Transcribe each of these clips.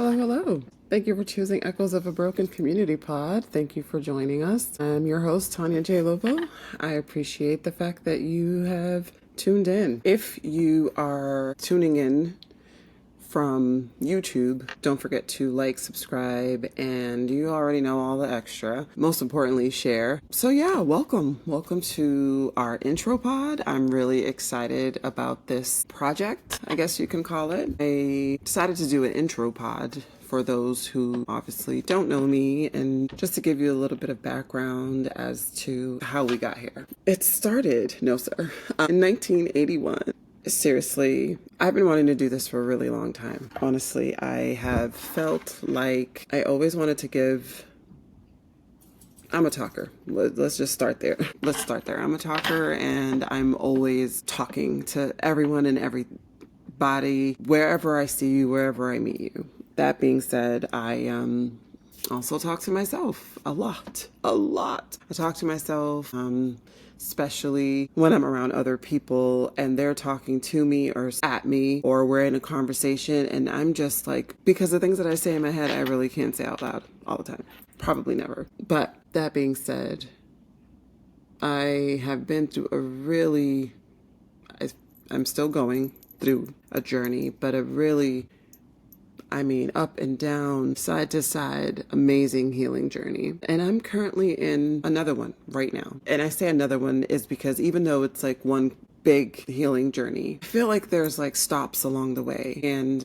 Hello, hello. Thank you for choosing Echoes of a Broken Community Pod. Thank you for joining us. I'm your host, Tanya J. Lobo. I appreciate the fact that you have tuned in. If you are tuning in from YouTube, don't forget to like, subscribe, and you already know all the extra. Most importantly, share. So yeah, welcome. Welcome to our intro pod. I'm really excited about this project, I guess you can call it. I decided to do an intro pod for those who obviously don't know me, and just to give you a little bit of background as to how we got here. It started, no sir, in 1981. Seriously, I've been wanting to do this for a really long time. Honestly, I have felt like I always wanted to give... I'm a talker. Let's just start there. Let's start there. I'm a talker, and I'm always talking to everyone and everybody, wherever I see you, wherever I meet you. That being said, I also talk to myself a lot. I talk to myself, especially when I'm around other people and they're talking to me or at me, or we're in a conversation and I'm just like, because the things that I say in my head, I really can't say out loud all the time. Probably never. But that being said, I have been through I'm still going through a journey, but up and down, side to side, amazing healing journey. And I'm currently in another one right now. And I say another one is because even though it's like one big healing journey, I feel like there's like stops along the way. And,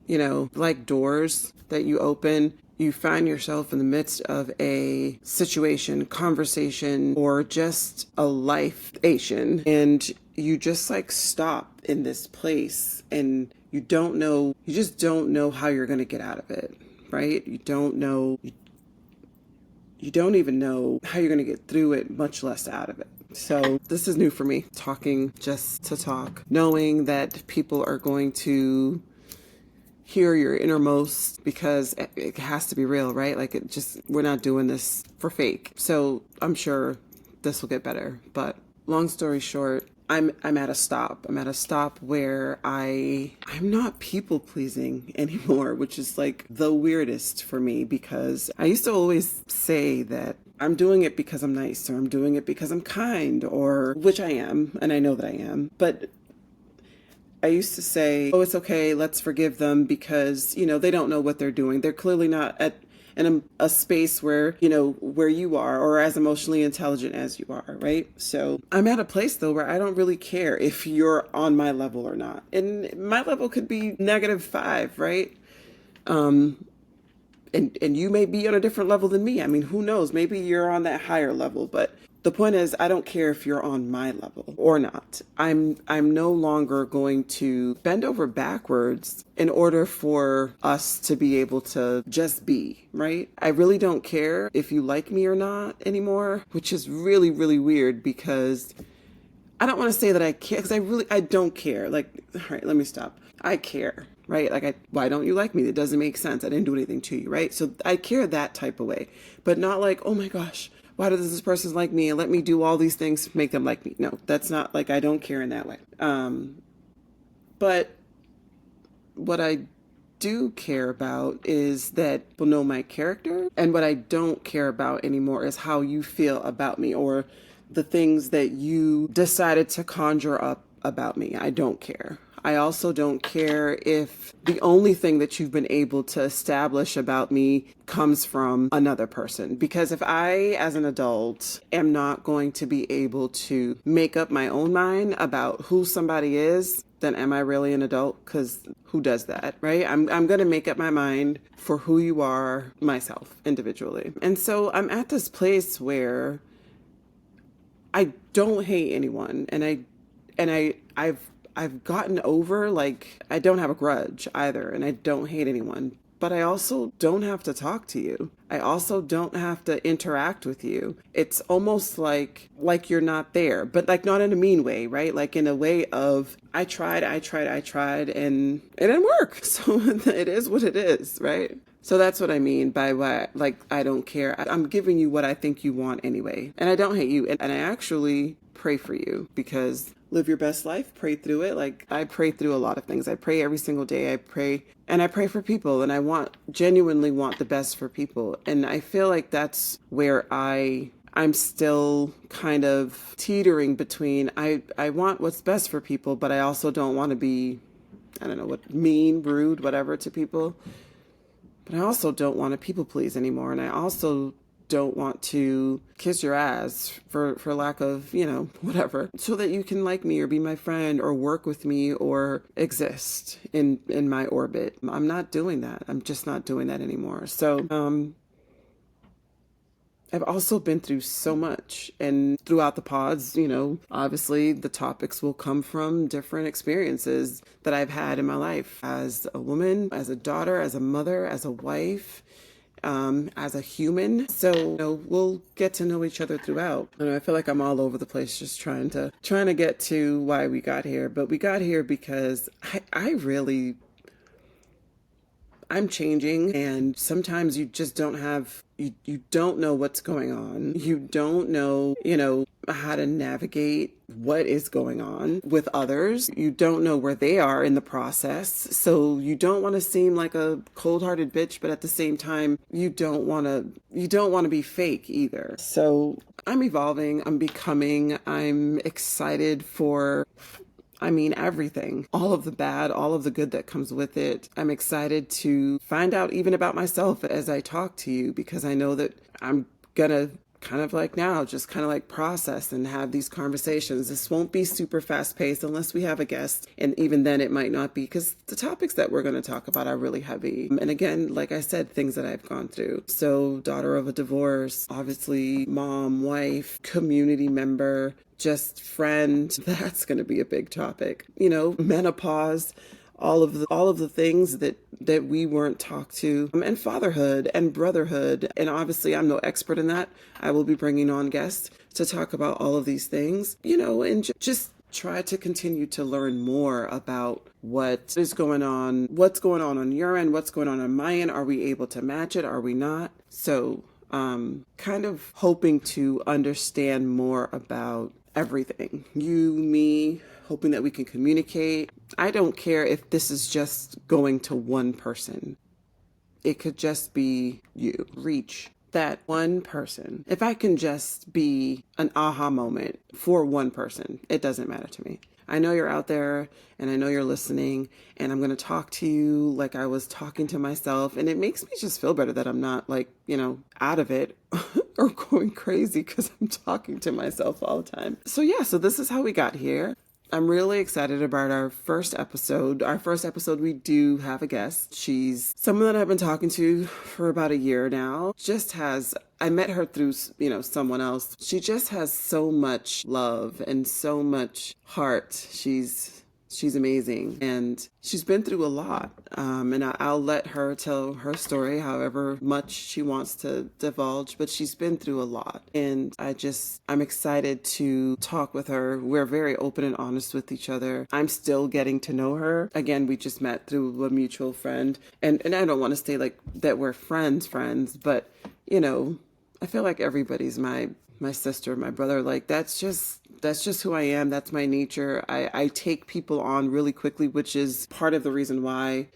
like doors that you open, you find yourself in the midst of a situation, conversation, or just a life-ation, and you just like stop in this place and you just don't know how you're going to get out of it, right? You don't even know how you're going to get through it, much less out of it. So this is new for me, talking just to talk, knowing that people are going to hear your innermost because it has to be real, right? Like we're not doing this for fake. So I'm sure this will get better. But long story short, I'm at a stop. I'm at a stop where I'm not people pleasing anymore, which is like the weirdest for me, because I used to always say that I'm doing it because I'm nice, or I'm doing it because I'm kind, or which I am, and I know that I am. But I used to say, oh, it's okay, let's forgive them because, they don't know what they're doing. They're clearly not in a space where, where you are, or as emotionally intelligent as you are, right? So I'm at a place, though, where I don't really care if you're on my level or not. And my level could be -5, right? And you may be on a different level than me. I mean, who knows? Maybe you're on that higher level, but the point is, I don't care if you're on my level or not. I'm no longer going to bend over backwards in order for us to be able to just be, right? I really don't care if you like me or not anymore, which is really, really weird, because I don't want to say that I care, because I don't care. Like, all right, let me stop. I care, right? Like, why don't you like me? It doesn't make sense. I didn't do anything to you, right? So I care that type of way, but not like, oh my gosh, why does this person like me and let me do all these things to make them like me? No, that's not, like, I don't care in that way. But what I do care about is that people know my character, and what I don't care about anymore is how you feel about me, or the things that you decided to conjure up about me. I don't care. I also don't care if the only thing that you've been able to establish about me comes from another person. Because if I, as an adult, am not going to be able to make up my own mind about who somebody is, then am I really an adult? Because who does that, right? I'm going to make up my mind for who you are myself, individually. And so I'm at this place where I don't hate anyone, and I've gotten over, like, I don't have a grudge either, and I don't hate anyone, but I also don't have to talk to you. I also don't have to interact with you. It's almost like you're not there, but like not in a mean way, right? Like in a way of, I tried, and it didn't work. So it is what it is, right? So that's what I mean by like, I don't care. I'm giving you what I think you want anyway. And I don't hate you. And I actually pray for you, because live your best life, pray through it. Like I pray through a lot of things. I pray every single day. I pray and I pray for people, and I genuinely want the best for people. And I feel like that's where I'm still kind of teetering between I want what's best for people, but I also don't want to be, I don't know what, mean, rude, whatever to people. But I also don't want to people please anymore. And I also don't want to kiss your ass for lack of, whatever, so that you can like me or be my friend or work with me or exist in my orbit. I'm not doing that. I'm just not doing that anymore. So, I've also been through so much, and throughout the pods, obviously the topics will come from different experiences that I've had in my life as a woman, as a daughter, as a mother, as a wife, as a human. So, we'll get to know each other throughout. I feel like I'm all over the place just trying to get to why we got here, but we got here because I'm changing, and sometimes you just don't have, you don't know what's going on. You don't know, how to navigate what is going on with others. You don't know where they are in the process. So you don't want to seem like a cold-hearted bitch, but at the same time, you don't want to be fake either. So I'm evolving, I'm becoming, I'm excited for, everything, all of the bad, all of the good that comes with it. I'm excited to find out even about myself as I talk to you, because I know that I'm gonna kind of like now, just kind of like process and have these conversations. This won't be super fast paced unless we have a guest. And even then it might not be, because the topics that we're going to talk about are really heavy. And again, like I said, things that I've gone through. So daughter of a divorce, obviously mom, wife, community member, just friend. That's going to be a big topic. Menopause, all of the things that we weren't talked to, and fatherhood and brotherhood. And obviously I'm no expert in that. I will be bringing on guests to talk about all of these things, and just try to continue to learn more about what is going on, what's going on your end, what's going on my end. Are we able to match it? Are we not? So kind of hoping to understand more about everything. You, me, hoping that we can communicate. I don't care if this is just going to one person. It could just be you. Reach that one person. If I can just be an aha moment for one person, it doesn't matter to me. I know you're out there, and I know you're listening, and I'm going to talk to you like I was talking to myself. And it makes me just feel better that I'm not like, out of it or going crazy because I'm talking to myself all the time. So yeah, so this is how we got here. I'm really excited about our first episode. Our first episode, we do have a guest. She's someone that I've been talking to for about a year now. I met her through, someone else. She just has so much love and so much heart. She's amazing, and she's been through a lot. And I'll let her tell her story however much she wants to divulge, but she's been through a lot. And I'm excited to talk with her. We're very open and honest with each other. I'm still getting to know her. Again, we just met through a mutual friend. And I don't want to say like that we're friends, but, I feel like everybody's my sister, my brother. Like that's just who I am. That's my nature. I take people on really quickly, which is part of the reason why,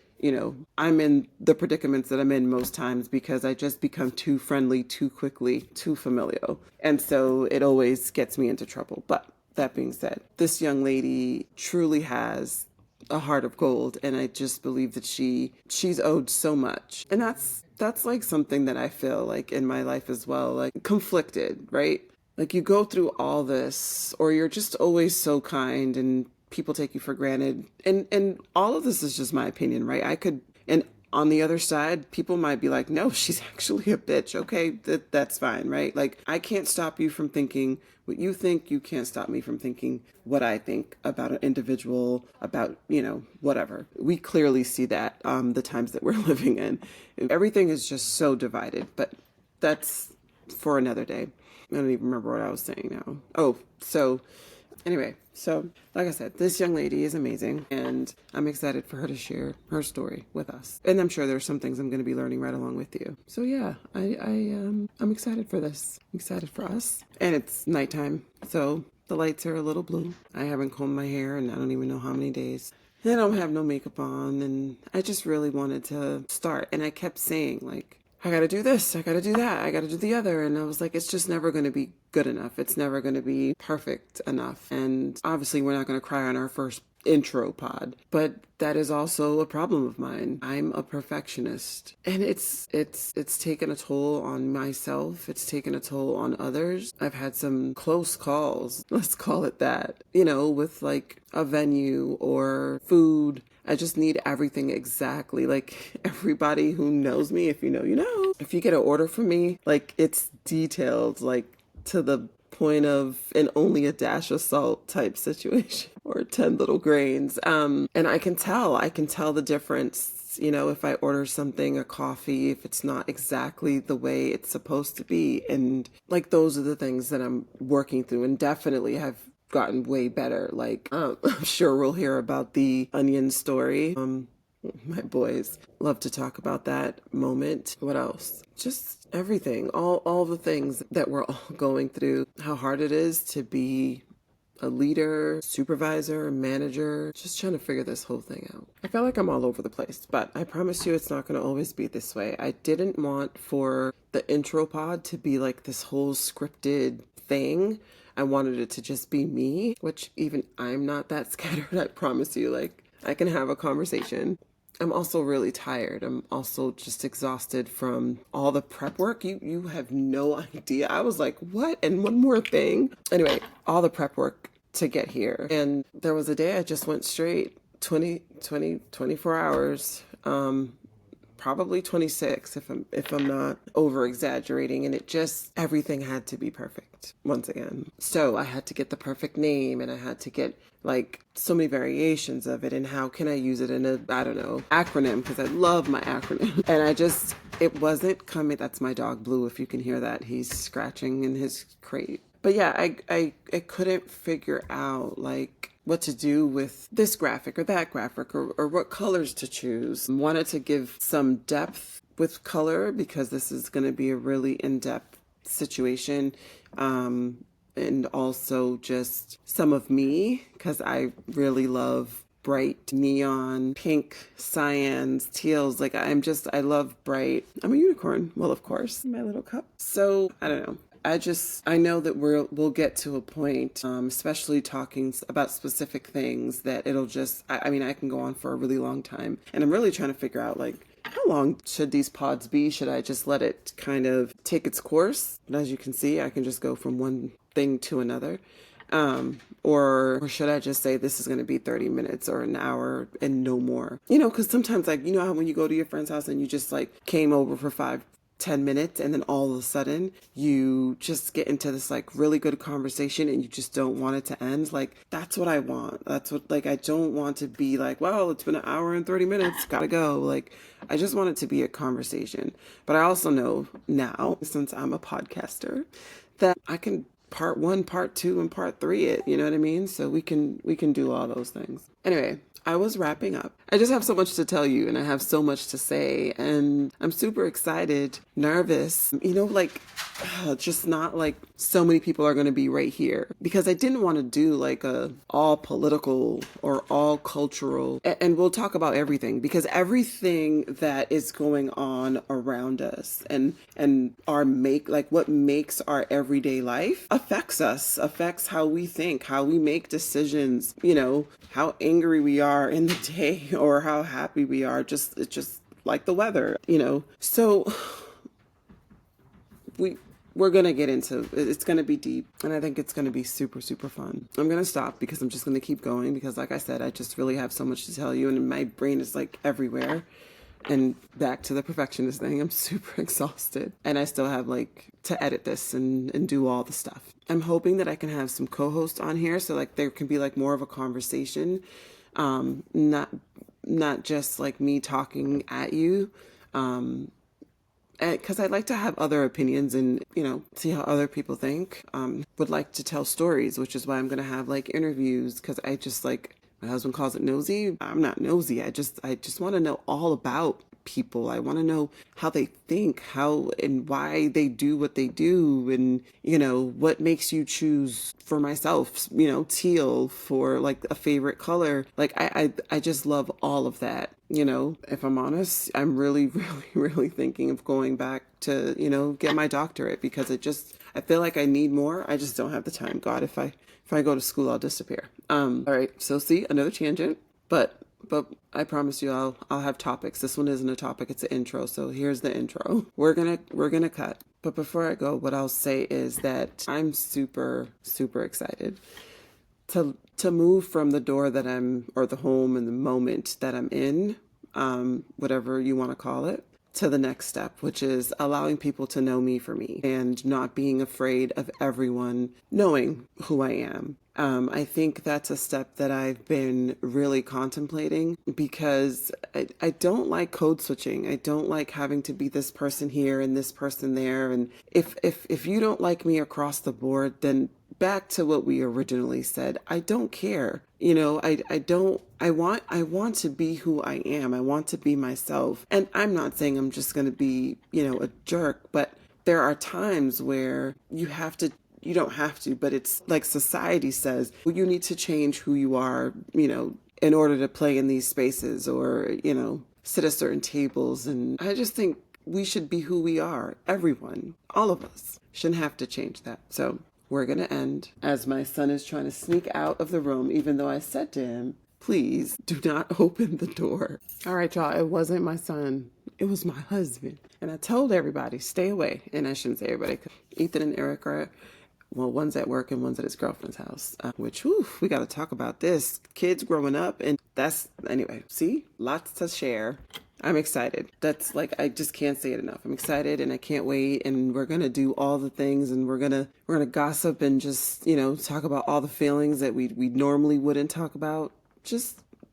I'm in the predicaments that I'm in most times, because I just become too friendly, too quickly, too familial. And so it always gets me into trouble. But that being said, this young lady truly has a heart of gold, and I just believe that she's owed so much. And that's like something that I feel like in my life as well, like conflicted, right? Like you go through all this, or you're just always so kind and people take you for granted. And all of this is just my opinion, right? And on the other side, people might be like, no, she's actually a bitch. Okay, that's fine, right? Like I can't stop you from thinking what you think. You can't stop me from thinking what I think about an individual, about, whatever. We clearly see that the times that we're living in. Everything is just so divided, but that's for another day. I don't even remember what I was saying now. Oh, so anyway, so like I said, this young lady is amazing, and I'm excited for her to share her story with us. And I'm sure there's some things I'm going to be learning right along with you. So yeah, I'm excited for this. I'm excited for us. And it's nighttime, so The lights are a little blue. I haven't combed my hair and I don't even know how many days. I don't have no makeup on, and I just really wanted to start. And I kept saying, like, I gotta do this, I gotta do that, I gotta do the other. And I was like, it's just never gonna be good enough. It's never gonna be perfect enough. And obviously, we're not gonna cry on our first intro pod, but that is also a problem of mine. I'm a perfectionist, and it's taken a toll on myself. It's taken a toll on others. I've had some close calls, let's call it that, with like a venue or food. I just need everything exactly. Like, everybody who knows me, if you know, you know. If you get an order from me, like, it's detailed, like, to the point of an only a dash of salt type situation or 10 little grains. And I can tell the difference, if I order something, a coffee, if it's not exactly the way it's supposed to be. And like, those are the things that I'm working through, and definitely have gotten way better. Like, I'm sure we'll hear about the onion story. My boys love to talk about that moment. What else? Just everything, all the things that we're all going through, how hard it is to be a leader, supervisor, manager, just trying to figure this whole thing out. I feel like I'm all over the place, but I promise you it's not going to always be this way. I didn't want for the intro pod to be like this whole scripted thing. I wanted it to just be me, which even I'm not that scattered. I promise you, like, I can have a conversation. I'm also really tired. I'm also just exhausted from all the prep work. You have no idea. I was like, what? And one more thing. Anyway, all the prep work to get here. And there was a day I just went straight 24 hours. Probably 26 if I'm not over exaggerating, and everything had to be perfect once again. So I had to get the perfect name, and I had to get like so many variations of it, and how can I use it in a, I don't know, acronym, because I love my acronym. And it wasn't coming. That's my dog Blue, if you can hear that. He's scratching in his crate. But yeah, I couldn't figure out like what to do with this graphic or that graphic, or what colors to choose. Wanted to give some depth with color, because this is going to be a really in-depth situation. And also just some of me, because I really love bright neon, pink, cyans, teals. Like, I love bright. I'm a unicorn. Well, of course, my little cup. So I don't know. I know that we'll get to a point, especially talking about specific things, that it'll just, I mean, I can go on for a really long time. And I'm really trying to figure out, like, how long should these pods be? Should I just let it kind of take its course? And as you can see, I can just go from one thing to another. Or should I just say this is going to be 30 minutes or an hour and no more? Because sometimes, like, how when you go to your friend's house and you just like came over for 5-10 minutes, and then all of a sudden you just get into this like really good conversation and you just don't want it to end. Like, that's what I want. That's what, like, I don't want to be like, well, it's been an hour and 30 minutes, gotta go. Like, I just want it to be a conversation. But I also know now, since I'm a podcaster, that I can part 1, part 2, and part 3 it, you know what I mean? So we can do all those things. Anyway, I was wrapping up. I just have so much to tell you, and I have so much to say, and I'm super excited, nervous, just not like so many people are going to be right here, because I didn't want to do like a all political or all cultural, and we'll talk about everything, because everything that is going on around us and what makes our everyday life affects us, affects how we think, how we make decisions, how angry we are in the day or how happy we are, it's just like the weather, So we're going to get into it's going to be deep, and I think it's going to be super, super fun. I'm going to stop because I'm just going to keep going, because like I said, I just really have so much to tell you, and my brain is like everywhere. And back to the perfectionist thing, I'm super exhausted, and I still have like to edit this and do all the stuff. I'm hoping that I can have some co-hosts on here, so like there can be like more of a conversation, not just like me talking at you, because I'd like to have other opinions and, see how other people think. Would like to tell stories, which is why I'm going to have like interviews, because I just like, my husband calls it nosy. I'm not nosy. I just want to know all about people. I want to know how they think, how and why they do what they do, and, what makes you choose for myself, teal for like a favorite color. Like I just love all of that. If I'm honest, I'm really, really, really thinking of going back to, get my doctorate because I feel like I need more. I just don't have the time. God, if I go to school, I'll disappear. All right. So see, another tangent, but I promise you I'll have topics. This one isn't a topic, it's an intro. So here's the intro. We're gonna cut. But before I go, what I'll say is that I'm super, super excited to move from the door that or the home and the moment that I'm in, whatever you want to call it, to the next step, which is allowing people to know me for me and not being afraid of everyone knowing who I am. I think that's a step that I've been really contemplating because I don't like code switching. I don't like having to be this person here and this person there. And if you don't like me across the board, then back to what we originally said. I don't care. I want to be who I am. I want to be myself. And I'm not saying I'm just going to be, a jerk, but there are times where you don't have to, but it's like society says, well, you need to change who you are, in order to play in these spaces or, sit at certain tables. And I just think we should be who we are. Everyone, all of us shouldn't have to change that. So we're going to end as my son is trying to sneak out of the room, even though I said to him, please do not open the door. All right, y'all. It wasn't my son. It was my husband. And I told everybody, stay away. And I shouldn't say everybody. Ethan and Eric are, well, one's at work and one's at his girlfriend's house, which, we got to talk about this. Kids growing up. And anyway, see, lots to share. I'm excited. That's like, I just can't say it enough. I'm excited and I can't wait. And we're going to do all the things and we're going to gossip and just, talk about all the feelings that we normally wouldn't talk about.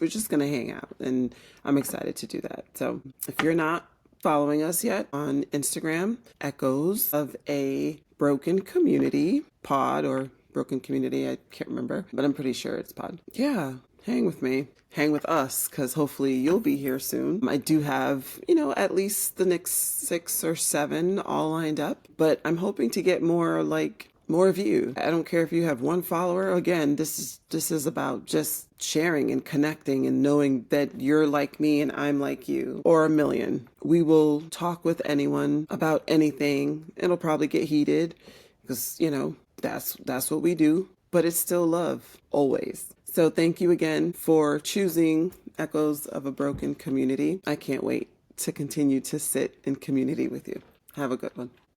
We're just going to hang out and I'm excited to do that. So if you're not following us yet on Instagram, Echoes of a Broken Community pod or Broken Community, I can't remember, but I'm pretty sure it's pod. Yeah, hang with me. Hang with us, because hopefully you'll be here soon. I do have, at least the next 6 or 7 all lined up, but I'm hoping to get more of you. I don't care if you have 1 follower. Again, this is about just sharing and connecting and knowing that you're like me and I'm like you, or 1 million. We will talk with anyone about anything. It'll probably get heated because, that's what we do, but it's still love always. So thank you again for choosing Echoes of a Broken Community. I can't wait to continue to sit in community with you. Have a good one.